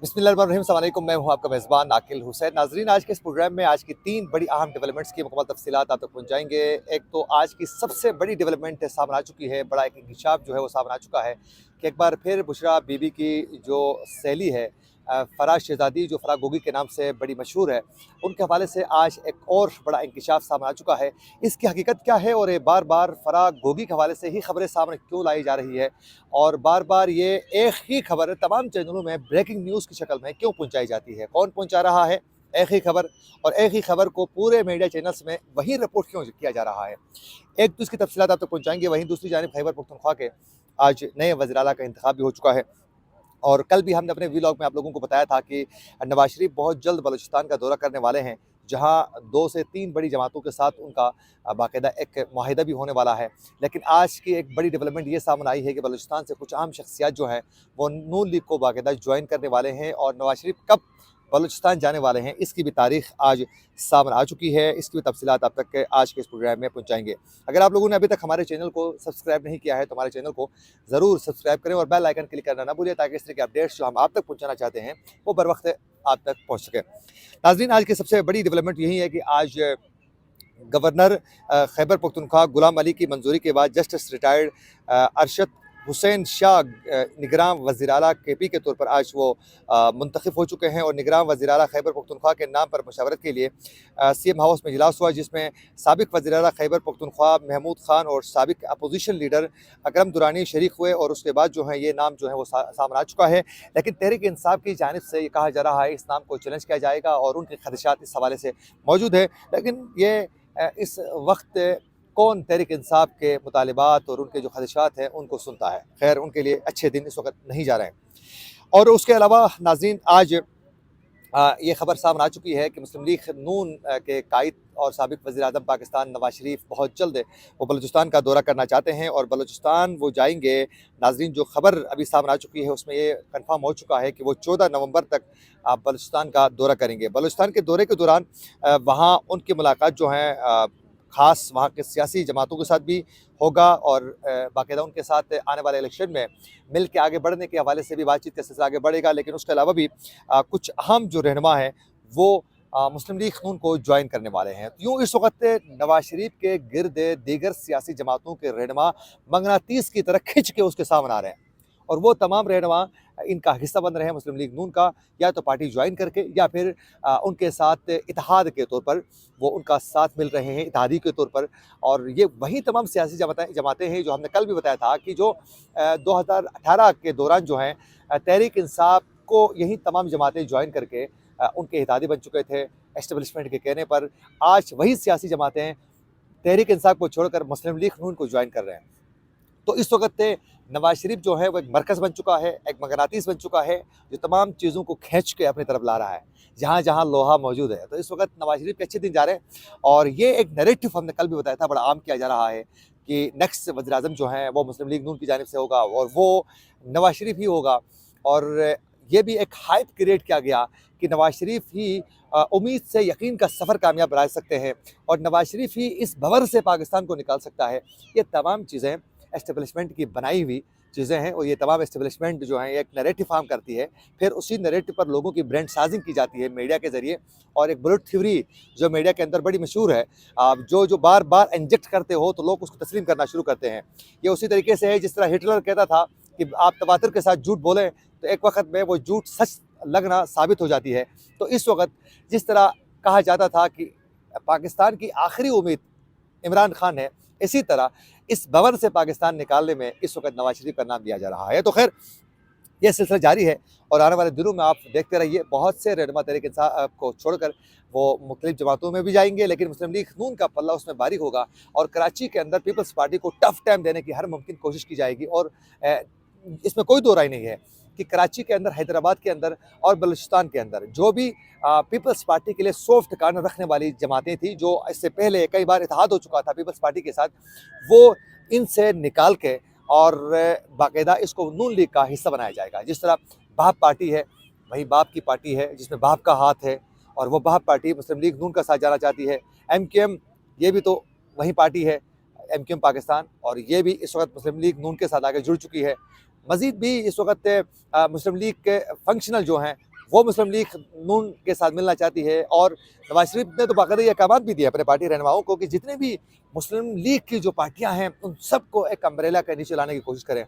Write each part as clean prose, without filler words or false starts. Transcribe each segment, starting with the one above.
बिस्मिल्लाहिर्रहमानिर्रहीम, अस्सलाम वालेकुम। मैं हूं आपका मेज़बान आकिल हुसैन। नाज़रीन, आज के इस प्रोग्राम में आज की 3 बड़ी अहम डेवलपमेंट्स की मुकम्मल तफ़सीलात आप तक पहुंचाएंगे। एक तो आज की सबसे बड़ी डेवलपमेंट सामने आ चुकी है, बड़ा एक इंकशाफ जो है वो सामने आ चुका है कि एक बार फिर बुशरा बीबी की जो सहेली है फ़राज शहज़ादी, जो फ़राह गोगी के नाम से बड़ी मशहूर है, उनके हवाले से आज एक और बड़ा इंकशाफ सामने आ चुका है। इसकी हकीकत क्या है और ये बार बार फ़राह गोगी के हवाले से ही खबरें सामने क्यों लाई जा रही है, और बार बार ये एक ही खबर तमाम चैनलों में ब्रेकिंग न्यूज़ की शक्ल में क्यों पहुंचाई जाती है, कौन पहुंचा रहा है एक ही खबर, और एक ही खबर को पूरे मीडिया चैनल्स में वही रिपोर्ट क्यों किया जा रहा है। एक तो इसकी तफसीलात आप तक पहुंचाएंगे। वहीं दूसरी जानिब खैबर पख्तूनख्वा के आज नए वज़ीर आला का इंतखाब भी हो चुका है, और कल भी हमने अपने व्लॉग में आप लोगों को बताया था कि नवाज शरीफ बहुत जल्द बलूचिस्तान का दौरा करने वाले हैं, जहां 2 से 3 बड़ी जमातों के साथ उनका बाकायदा एक मुआहिदा भी होने वाला है। लेकिन आज की एक बड़ी डेवलपमेंट ये सामने आई है कि बलूचिस्तान से कुछ अहम शख्सियात जो हैं वो नून लीग को बाकायदा ज्वाइन करने वाले हैं, और नवाज शरीफ कब बलूचिस्तान जाने वाले हैं इसकी भी तारीख आज सामने आ चुकी है। इसकी भी तफसीलात आप तक के आज के इस प्रोग्राम में पहुंचाएंगे। अगर आप लोगों ने अभी तक हमारे चैनल को सब्सक्राइब नहीं किया है तो हमारे चैनल को ज़रूर सब्सक्राइब करें और बेल आइकन क्लिक करना ना भूलिए, ताकि इस तरह के अपडेट्स जो हम आप तक पहुँचाना चाहते हैं वो बर वक्त आप तक पहुँच सके। नाज़रीन, आज की सबसे बड़ी डेवलपमेंट यही है कि आज गवर्नर खैबर पख्तूनख्वा गुलाम अली की मंजूरी के बाद जस्टिस रिटायर्ड अरशद हुसैन शाह निगरान वज़ीर आला के पी के तौर पर आज वो मुंतखब हो चुके हैं, और निगरान वज़ीर आला खैबर पख्तूनख्वा के नाम पर मशावरत के लिए CM हाउस में इजलास हुआ, जिसमें साबिक वज़ीर आला खैबर पख्तूनख्वा महमूद खान और साबिक अपोजिशन लीडर अकरम दुरानी शरीक हुए, और उसके बाद जो है ये नाम जो है वो सामने आ चुका है। लेकिन तहरीक इंसाफ की जानिब से ये कहा जा रहा है इस नाम को चैलेंज किया जाएगा, और उनके खदशात इस हवाले से मौजूद है। लेकिन ये इस वक्त कौन तहरीक इंसाफ के मुतालिबात और उनके जो खदशात हैं उनको सुनता है। खैर, उनके लिए अच्छे दिन इस वक्त नहीं जा रहे हैं। और उसके अलावा नाज़रीन, आज ये खबर सामने आ चुकी है कि मुस्लिम लीग नून के कायद और साबिक वज़ीर आज़म पाकिस्तान नवाज शरीफ बहुत जल्द वो बलूचिस्तान का दौरा करना चाहते हैं, और बलूचिस्तान वो जाएंगे। नाज़रीन, जो खबर अभी सामने आ चुकी है उसमें ये कंफर्म हो चुका है कि वो 14 नवंबर तक बलूचिस्तान का दौरा करेंगे। बलूचिस्तान के दौरे के दौरान वहाँ उनकी मुलाकात जो है ख़ास वहाँ के सियासी जमातों के साथ भी होगा, और बाकायदा उनके साथ आने वाले इलेक्शन में मिल के आगे बढ़ने के हवाले से भी बातचीत का सिलसिला आगे बढ़ेगा। लेकिन उसके अलावा भी कुछ अहम जो रहनुमा हैं वो मुस्लिम लीग नून को ज्वाइन करने वाले हैं। यूँ इस वक्त नवाज शरीफ के गिरद दीगर सियासी जमातों के रहनुमा मगनातीस की तरह खिंच के उसके सामने आ रहे हैं, और वो तमाम रहनुमा इनका हिस्सा बन रहे हैं मुस्लिम लीग नून का, या तो पार्टी ज्वाइन करके या फिर उनके साथ इत्तेहाद के तौर पर वो उनका साथ मिल रहे हैं, इत्तेहादी के तौर पर। और ये वही तमाम सियासी जमातें हैं जो हमने कल भी बताया था कि जो 2018 के दौरान जो हैं तहरीक इंसाफ को यही तमाम जमातें ज्वाइन करके उनके इत्तेहादी बन चुके थे एस्टेब्लिशमेंट के कहने पर। आज वही सियासी जमातें तहरीक इंसाफ को छोड़कर मुस्लिम लीग नून को ज्वाइन कर रहे हैं। तो इस वक्त नवाज शरीफ जो है वो एक मरकज़ बन चुका है, एक मगनातीस बन चुका है, जो तमाम चीज़ों को खींच के अपनी तरफ ला रहा है जहाँ जहाँ लोहा मौजूद है। तो इस वक्त नवाज शरीफ के अच्छे दिन जा रहे हैं, और ये एक नैरेटिव हमने कल भी बताया था बड़ा आम किया जा रहा है कि नेक्स्ट वज़ीर आज़म जो हैं वो मुस्लिम लीग नून की जानिब से होगा, और वो नवाज शरीफ ही होगा। और ये भी एक हाइप क्रिएट किया गया कि नवाज शरीफ ही उम्मीद से यकीन का सफ़र कामयाब बना सकते हैं, और नवाज शरीफ ही इस भंवर से पाकिस्तान को निकाल सकता है। ये तमाम चीज़ें एस्टेब्लिशमेंट की बनाई हुई चीज़ें हैं, और ये तमाम एस्टेब्लिशमेंट जो हैं एक नैरेटिव फार्म करती है, फिर उसी नैरेटिव पर लोगों की ब्रांड साजिंग की जाती है मीडिया के ज़रिए। और एक बुलेट थ्योरी जो मीडिया के अंदर बड़ी मशहूर है, आप जो बार बार इंजेक्ट करते हो तो लोग उसको तस्लीम करना शुरू करते हैं। ये उसी तरीके से है जिस तरह हिटलर कहता था कि आप तवातर के साथ झूठ बोलें तो एक वक्त में वो झूठ सच लगना साबित हो जाती है। तो इस वक्त जिस तरह कहा जाता था कि पाकिस्तान की आखिरी उम्मीद इमरान खान है, इसी तरह इस भंवर से पाकिस्तान निकालने में इस वक्त नवाज शरीफ का नाम दिया जा रहा है। तो खैर, ये सिलसिला जारी है, और आने वाले दिनों में आप देखते रहिए बहुत से रहनुमा तहरीक इंसाफ को छोड़कर वो मुख्तलिफ जमातों में भी जाएंगे, लेकिन मुस्लिम लीग नून का पल्ला उसमें भारी होगा, और कराची के अंदर पीपल्स पार्टी को टफ टाइम देने की हर मुमकिन कोशिश की जाएगी। और इसमें कोई दो राय नहीं है कि कराची के अंदर, हैदराबाद के अंदर और बलूचिस्तान के अंदर जो भी पीपल्स पार्टी के लिए सॉफ्ट कार्नर रखने वाली जमातें थी, जो इससे पहले कई बार इत्तेहाद हो चुका था पीपल्स पार्टी के साथ, वो इनसे निकाल के और बाकायदा इसको नून लीग का हिस्सा बनाया जाएगा। जिस तरह बाप पार्टी है, वही बाप की पार्टी है जिसमें बाप का हाथ है, और वो बाप पार्टी मुस्लिम लीग नून का साथ जाना चाहती है। MQM ये भी तो वही पार्टी है, MQM पाकिस्तान, और ये भी इस वक्त मुस्लिम लीग नून के साथ आगे जुड़ चुकी है। मज़ीद भी इस वक्त मुस्लिम लीग के फंक्शनल जो हैं وہ مسلم لیگ نون کے ساتھ ملنا چاہتی ہے، اور نواز شریف نے تو باقاعدہ یہ احکامات بھی دیے اپنے پارٹی رہنماؤں کو کہ جتنے بھی مسلم لیگ کی جو پارٹیاں ہیں ان سب کو ایک امبریلا کے نیچے لانے کی کوشش کریں۔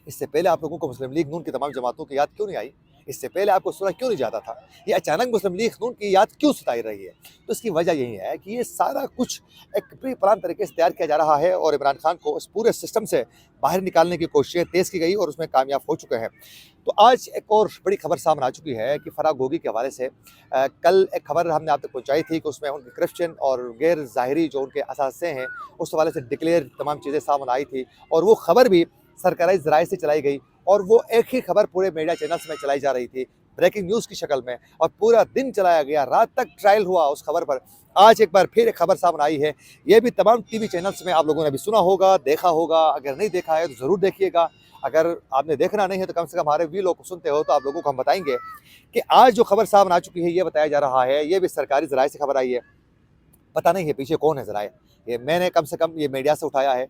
اس سے پہلے آپ لوگوں کو مسلم لیگ نون کی تمام جماعتوں کی یاد کیوں نہیں آئی؟ اس سے پہلے آپ کو سنا کیوں نہیں جاتا تھا؟ یہ اچانک مسلم لیگ نون کی یاد کیوں ستائی رہی ہے؟ تو اس کی وجہ یہی ہے کہ یہ سارا کچھ ایک پری پلان طریقے سے تیار کیا جا رہا ہے، اور عمران خان کو اس پورے سسٹم سے باہر نکالنے کی کوششیں تیز کی گئی اور اس میں کامیاب ہو چکے ہیں۔ تو آج ایک اور بڑی خبر سامنے آ چکی ہے کہ فرا گوگی کے حوالے سے کل ایک خبر ہم نے آپ تک پہنچائی تھی کہ اس میں ان کی کرپشن اور غیر ظاہری جو ان کے اثاثے ہیں اس حوالے سے ڈکلیئر تمام چیزیں سامنے آئی تھی، اور وہ خبر بھی سرکاری ذرائع سے چلائی گئی، اور وہ ایک ہی خبر پورے میڈیا چینلز میں چلائی جا رہی تھی بریکنگ نیوز کی شکل میں، اور پورا دن چلایا گیا، رات تک ٹرائل ہوا اس خبر پر۔ آج ایک بار پھر ایک خبر سامنے آئی ہے، یہ بھی تمام ٹی وی چینلز میں آپ لوگوں نے بھی سنا ہوگا، دیکھا ہوگا، اگر نہیں دیکھا ہے تو ضرور دیکھیے گا، اگر آپ نے دیکھنا نہیں ہے تو کم سے کم ہمارے ویلو کو سنتے ہو تو آپ لوگوں کو ہم بتائیں گے کہ آج جو خبر سامنے آ چکی ہے یہ بتایا جا رہا ہے، یہ بھی سرکاری ذرائع سے خبر آئی ہے، پتہ نہیں ہے پیچھے کون ہے ذرائع، یہ میں نے کم سے کم یہ میڈیا سے اٹھایا ہے،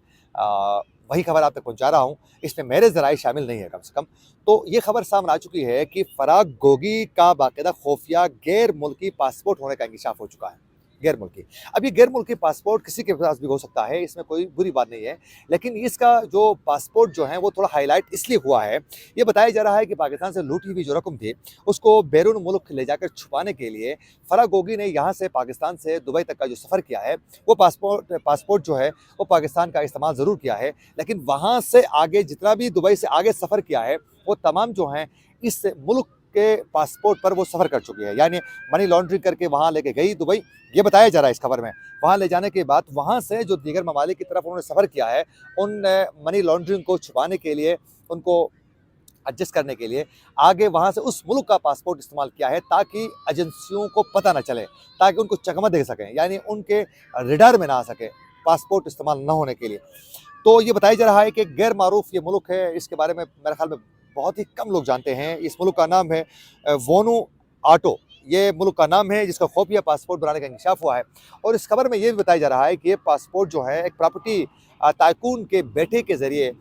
وہی خبر آپ تک پہنچا رہا ہوں، اس میں میرے ذرائع شامل نہیں ہے کم سے کم۔ تو یہ خبر سامنے آ چکی ہے کہ فرا گوگی کا باقاعدہ خفیہ غیر ملکی پاسپورٹ ہونے کا انکشاف ہو چکا ہے۔ غیر ملکی، اب یہ غیر ملکی پاسپورٹ کسی کے پاس بھی ہو سکتا ہے، اس میں کوئی بری بات نہیں ہے، لیکن اس کا جو پاسپورٹ جو ہے وہ تھوڑا ہائی لائٹ اس لیے ہوا ہے، یہ بتایا جا رہا ہے کہ پاکستان سے لوٹی ہوئی جو رقم تھی اس کو بیرون ملک لے جا کر چھپانے کے لیے فرا گوگی نے یہاں سے پاکستان سے دبئی تک کا جو سفر کیا ہے وہ پاسپورٹ جو ہے وہ پاکستان کا استعمال ضرور کیا ہے، لیکن وہاں سے آگے جتنا بھی دبئی سے آگے سفر کیا ہے وہ تمام جو ہیں اس ملک کے پاسپورٹ پر وہ سفر کر چکی ہے، یعنی منی لانڈرنگ کر کے وہاں لے کے گئی دبئی، یہ بتایا جا رہا ہے اس خبر میں۔ وہاں لے جانے کے بعد وہاں سے جو دیگر ممالک کی طرف انہوں نے سفر کیا ہے ان منی لانڈرنگ کو چھپانے کے لیے، ان کو ایڈجسٹ کرنے کے لیے آگے وہاں سے اس ملک کا پاسپورٹ استعمال کیا ہے تاکہ ایجنسیوں کو پتہ نہ چلے، تاکہ ان کو چکمہ دے سکیں، یعنی ان کے ریڈار میں نہ آ سکے پاسپورٹ استعمال نہ ہونے کے لیے۔ تو یہ بتایا جا رہا ہے کہ غیر معروف یہ ملک ہے، اس کے بارے میں میرے خیال میں بہت ہی کم لوگ جانتے ہیں۔ اس ملک کا نام ہے وونو آٹو، یہ ملک کا نام ہے جس کا خفیہ پاسپورٹ بنانے کا انکشاف ہوا ہے، اور اس خبر میں یہ بھی بتایا جا رہا ہے کہ یہ پاسپورٹ جو ہے ایک پراپرٹی تائکون کے بیٹے کے ذریعے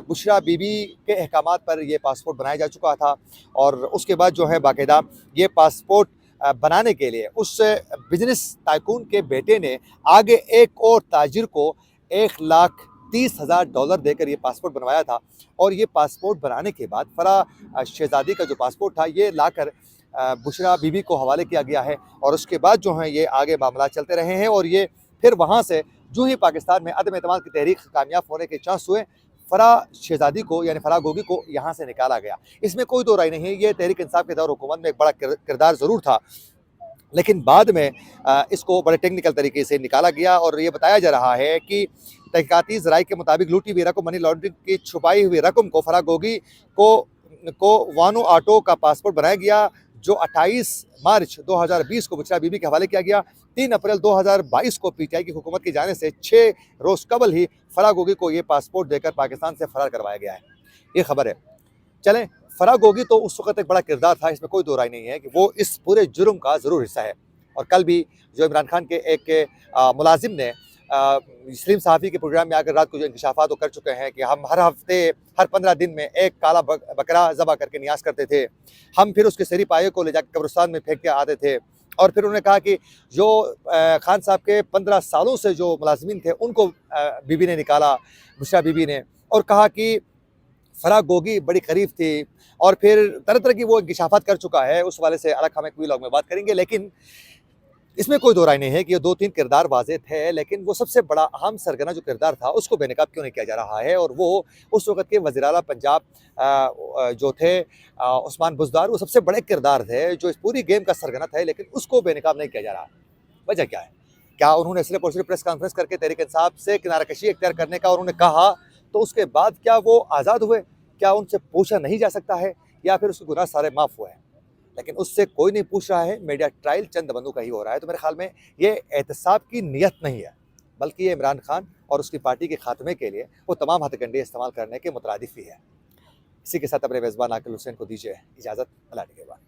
بشرا بی بی کے احکامات پر یہ پاسپورٹ بنایا جا چکا تھا، اور اس کے بعد جو ہے باقاعدہ یہ پاسپورٹ بنانے کے لیے اس بزنس تائکون کے بیٹے نے آگے ایک اور تاجر کو $1,30,000 دے کر یہ پاسپورٹ بنوایا تھا، اور یہ پاسپورٹ بنانے کے بعد فرا شہزادی کا جو پاسپورٹ تھا یہ لا کر بشرا بی بی کو حوالے کیا گیا ہے، اور اس کے بعد جو ہیں یہ آگے معاملات چلتے رہے ہیں، اور یہ پھر وہاں سے جو ہی پاکستان میں عدم اعتماد کی تحریک کامیاب ہونے کے چانس ہوئے، فرا شہزادی کو یعنی فرا گوگی کو یہاں سے نکالا گیا۔ اس میں کوئی دو رائے نہیں ہے، یہ تحریک انصاف کے دور حکومت میں ایک بڑا کردار ضرور تھا، لیکن بعد میں اس کو بڑے ٹیکنیکل طریقے سے نکالا گیا، اور یہ بتایا جا رہا ہے کہ تحقیقاتی ذرائع کے مطابق لوٹی ہوئی رقم منی لانڈرنگ کی چھپائی ہوئی رقم کو فرا گوگی کو وانو آٹو کا پاسپورٹ بنایا گیا، جو 28 مارچ 2020 کو بشرا بی بی کے حوالے کیا گیا۔ 3 اپریل 2022 کو پی ٹی آئی کی حکومت کی جانب سے 6 روز قبل ہی فرا گوگی کو یہ پاسپورٹ دے کر پاکستان سے فرار کروایا گیا ہے، یہ خبر ہے۔ چلیں، فرا گوگی تو اس وقت ایک بڑا کردار تھا، اس میں کوئی دو رائے نہیں ہے کہ وہ اس پورے جرم کا ضرور حصہ ہے، اور کل بھی جو عمران خان کے ایک ملازم نے سلیم صحافی کے پروگرام میں آ کر رات کو جو انکشافات وہ کر چکے ہیں کہ ہم ہر ہفتے ہر 15 دن میں ایک کالا بکرا ذبح کر کے نیاز کرتے تھے، ہم پھر اس کے سری پایے کو لے جا کے قبرستان میں پھینک کے آتے تھے، اور پھر انہوں نے کہا کہ جو خان صاحب کے 15 سالوں سے جو ملازمین تھے ان کو بی بی نے نکالا، بشرا بی بی نے، اور کہا کہ فرا گوگی بڑی قریب تھی، اور پھر طرح طرح کی وہ انکشافات کر چکا ہے، اس والے سے الگ ہم ایک ویلاگ میں بات کریں گے۔ لیکن اس میں کوئی دو رائے نہیں ہے کہ یہ 2-3 کردار واضح تھے، لیکن وہ سب سے بڑا اہم سرگنا جو کردار تھا اس کو بے نقاب کیوں نہیں کیا جا رہا ہے، اور وہ اس وقت کے وزیر اعلیٰ پنجاب جو تھے عثمان بزدار، وہ سب سے بڑے کردار تھے جو اس پوری گیم کا سرگنا تھے، لیکن اس کو بے نقاب نہیں کیا جا رہا۔ وجہ کیا ہے؟ کیا انہوں نے صرف اور صرف پریس کانفرنس کر کے تحریک انصاف سے کنارہ کشی اختیار کرنے کا انہوں نے کہا تو اس کے بعد کیا وہ آزاد ہوئے؟ کیا ان سے پوچھا نہیں جا سکتا ہے، یا پھر اس کے گناہ سارے معاف ہوئے ہیں؟ لیکن اس سے کوئی نہیں پوچھ رہا ہے، میڈیا ٹرائل چند بندوں کا ہی ہو رہا ہے۔ تو میرے خیال میں یہ احتساب کی نیت نہیں ہے، بلکہ یہ عمران خان اور اس کی پارٹی کے خاتمے کے لیے وہ تمام ہتھ کنڈے استعمال کرنے کے مترادف ہی ہے۔ اسی کے ساتھ اپنے میزبان عاقل حسین کو دیجیے اجازت، اللہ کے بعد۔